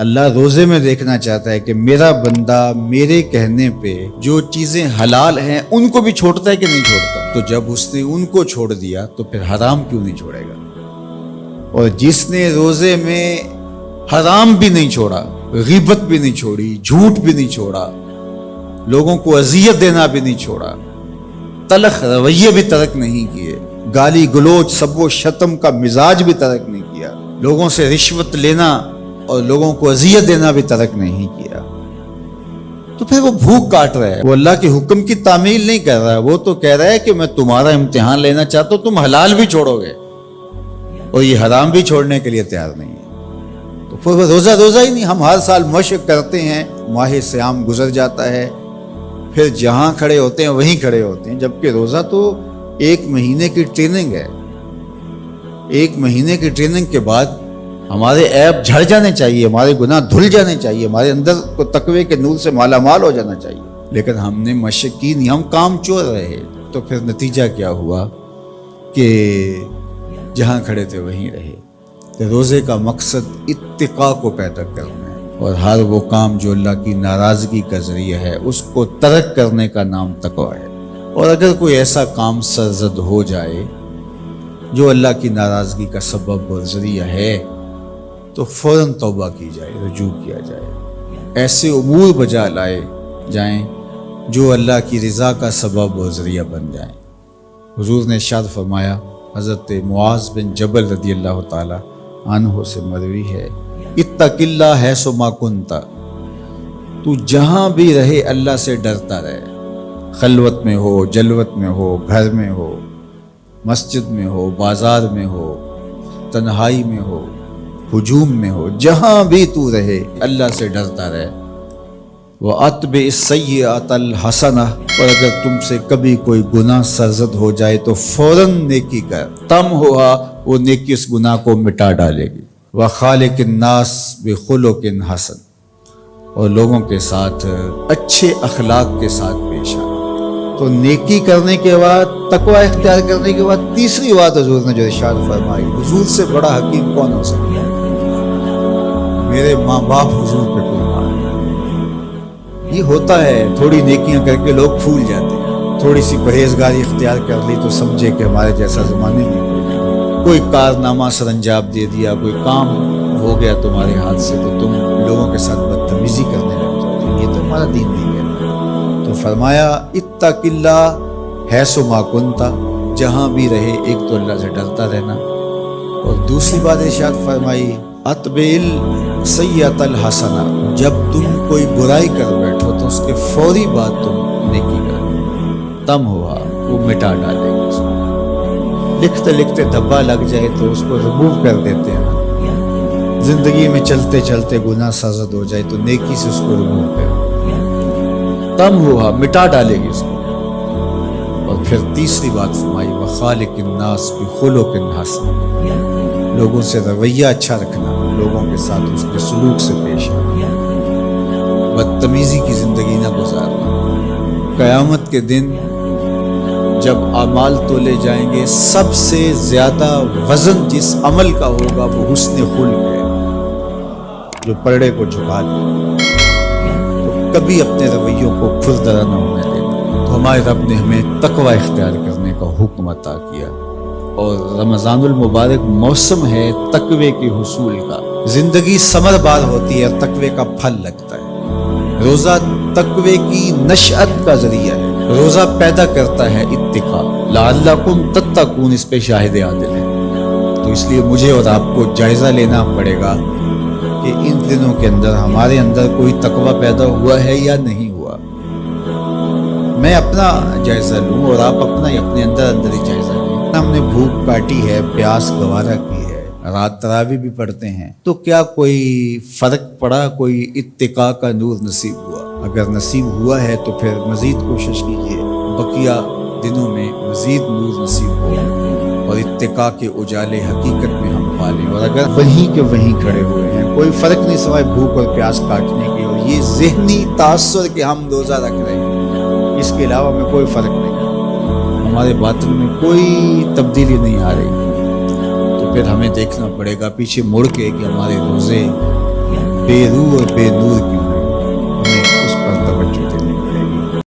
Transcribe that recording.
اللہ روزے میں دیکھنا چاہتا ہے کہ میرا بندہ میرے کہنے پہ جو چیزیں حلال ہیں ان کو بھی چھوڑتا ہے کہ نہیں چھوڑتا. تو جب اس نے ان کو چھوڑ دیا تو پھر حرام کیوں نہیں چھوڑے گا؟ اور جس نے روزے میں حرام بھی نہیں چھوڑا، غیبت بھی نہیں چھوڑی، جھوٹ بھی نہیں چھوڑا، لوگوں کو اذیت دینا بھی نہیں چھوڑا، تلخ رویے بھی ترک نہیں کیے، گالی گلوچ سب و شتم کا مزاج بھی ترک نہیں کیا، لوگوں سے رشوت لینا اور لوگوں کو اذیت دینا بھی ترک نہیں کیا، تو پھر وہ بھوک کاٹ رہا ہے. وہ اللہ کے حکم کی تعمیل نہیں کر رہا ہے، وہ تو کہہ رہا ہے کہ میں تمہارا امتحان لینا چاہتا ہوں، تم حلال بھی چھوڑو گے اور یہ حرام بھی چھوڑنے کے لیے تیار نہیں ہے. تو پھر روزہ ہی نہیں. ہم ہر سال مشق کرتے ہیں، ماہ سیام گزر جاتا ہے، پھر جہاں کھڑے ہوتے ہیں وہیں کھڑے ہوتے ہیں، جبکہ روزہ تو 1 مہینے کی ٹریننگ ہے. 1 مہینے کی ٹریننگ کے بعد ہمارے عیب جھڑ جانے چاہیے، ہمارے گناہ دھل جانے چاہیے، ہمارے اندر کو تقوی کے نور سے مالا مال ہو جانا چاہیے. لیکن ہم نے مشق کی نہیں، ہم کام چور رہے. تو پھر نتیجہ کیا ہوا کہ جہاں کھڑے تھے وہیں رہے. کہ روزے کا مقصد اتقاء کو پیدا کرنا ہے، اور ہر وہ کام جو اللہ کی ناراضگی کا ذریعہ ہے اس کو ترک کرنے کا نام تقویٰ ہے. اور اگر کوئی ایسا کام سرزد ہو جائے جو اللہ کی ناراضگی کا سبب اور ذریعہ ہے تو فوراً توبہ کی جائے، رجوع کیا جائے، ایسے امور بجا لائے جائیں جو اللہ کی رضا کا سبب اور ذریعہ بن جائیں. حضور نے ارشاد فرمایا، حضرت معاذ بن جبل رضی اللہ تعالی عنہ سے مروی ہے، اتق اللہ حیث ما کنت، تو جہاں بھی رہے اللہ سے ڈرتا رہے. خلوت میں ہو، جلوت میں ہو، گھر میں ہو، مسجد میں ہو، بازار میں ہو، تنہائی میں ہو، ہجوم میں ہو، جہاں بھی تو رہے اللہ سے ڈرتا رہے. وَأَتْبِعِ السَّيِّئَةَ الْحَسَنَةَ، اور اگر تم سے کبھی کوئی گناہ سرزد ہو جائے تو فوراً نیکی کر، تم ہوا وہ نیکی اس گناہ کو مٹا ڈالے گی. وَخَالِقِ النَّاسِ بِخُلُقٍ حَسَنٍ، اور لوگوں کے ساتھ اچھے اخلاق کے ساتھ پیش آ. تو نیکی کرنے کے بعد، تقوی اختیار کرنے کے بعد تیسری بات حضور نے جو ارشاد فرمائی، حضور سے بڑا حکیم کون ہو سکتا ہے؟ میرے ماں باپ حضور پہ قربان. یہ ہوتا ہے، تھوڑی نیکیاں کر کے لوگ پھول جاتے ہیں، تھوڑی سی پرہیزگاری اختیار کر لی تو سمجھے کہ ہمارے جیسا زمانے میں کوئی کارنامہ سر انجام دے دیا، کوئی کام ہو گیا تمہارے ہاتھ سے تو تم لوگوں کے ساتھ بدتمیزی کرنے لگ جاتے ہو. یہ تو ہمارا دین نہیں کہتا. تو فرمایا اتق اللہ حیث ما کنت، جہاں بھی رہے ایک تو اللہ سے ڈرتا رہنا، اور دوسری بات ارشاد فرمائی اتبع السیئۃ الحسنہ، جب تم کوئی برائی کر بیٹھو تو اس کے فوری بعد تم نیکی کرو، تم ہوا وہ مٹا ڈالے گا. اس کو لکھتے لکھتے دھبا لگ جائے تو اس کو ریموو کر دیتے ہیں. زندگی میں چلتے چلتے گناہ سرزد ہو جائے تو نیکی سے اس کو ریموو کر، تم ہوا مٹا ڈالے گی اس کو. اور پھر تیسری بات فرمائی وَخَالِقِ النَّاسِ بِخُلُقٍ حَسَنٍ، لوگوں سے رویہ اچھا رکھنا، لوگوں کے ساتھ اس کے سلوک سے پیش آنا، بدتمیزی کی زندگی نہ گزارنا. قیامت کے دن جب اعمال تولے جائیں گے، سب سے زیادہ وزن جس عمل کا ہوگا وہ حسن خلق ہے، جو پردے کو جھکا دے، تو کبھی اپنے رویوں کو کھردرا نہ ہونے دے. تو ہمارے رب نے ہمیں تقوی اختیار کرنے کا حکم عطا کیا، اور رمضان المبارک موسم ہے تقوی کے حصول کا. زندگی ثمر بار ہوتی ہے، تقوی کا پھل لگتا ہے. روزہ تقوی کی نشأت کا ذریعہ ہے، روزہ پیدا کرتا ہے اتقاء. لعلکم تتقون، اس پہ شاہد عادل ہے. تو اس لیے مجھے اور آپ کو جائزہ لینا پڑے گا کہ ان دنوں کے اندر ہمارے اندر کوئی تقوی پیدا ہوا ہے یا نہیں ہوا. میں اپنا جائزہ لوں اور آپ اپنا ہی اپنے اندر ہی جائزہ لیں. ہم نے بھوک کاٹی ہے، پیاس گوارا کی ہے، رات تراویح بھی پڑھتے ہیں، تو کیا کوئی فرق پڑا؟ کوئی اتقاء کا نور نصیب ہوا؟ اگر نصیب ہوا ہے تو پھر مزید کوشش کیجیے بقیہ دنوں میں مزید نور نصیب ہو اور اتقاء کے اجالے حقیقت میں ہم پالیں. اور اگر وہیں کے وہیں کھڑے ہوئے ہیں، کوئی فرق نہیں سوائے بھوک اور پیاس کاٹنے کی اور یہ ذہنی تاثر کہ ہم روزہ رکھ رہے ہیں، اس کے علاوہ میں کوئی فرق نہیں، ہمارے باطن میں کوئی تبدیلی نہیں آ رہی، تو پھر ہمیں دیکھنا پڑے گا پیچھے مڑ کے کہ ہمارے روزے بے روح اور بے نور کیوں ہے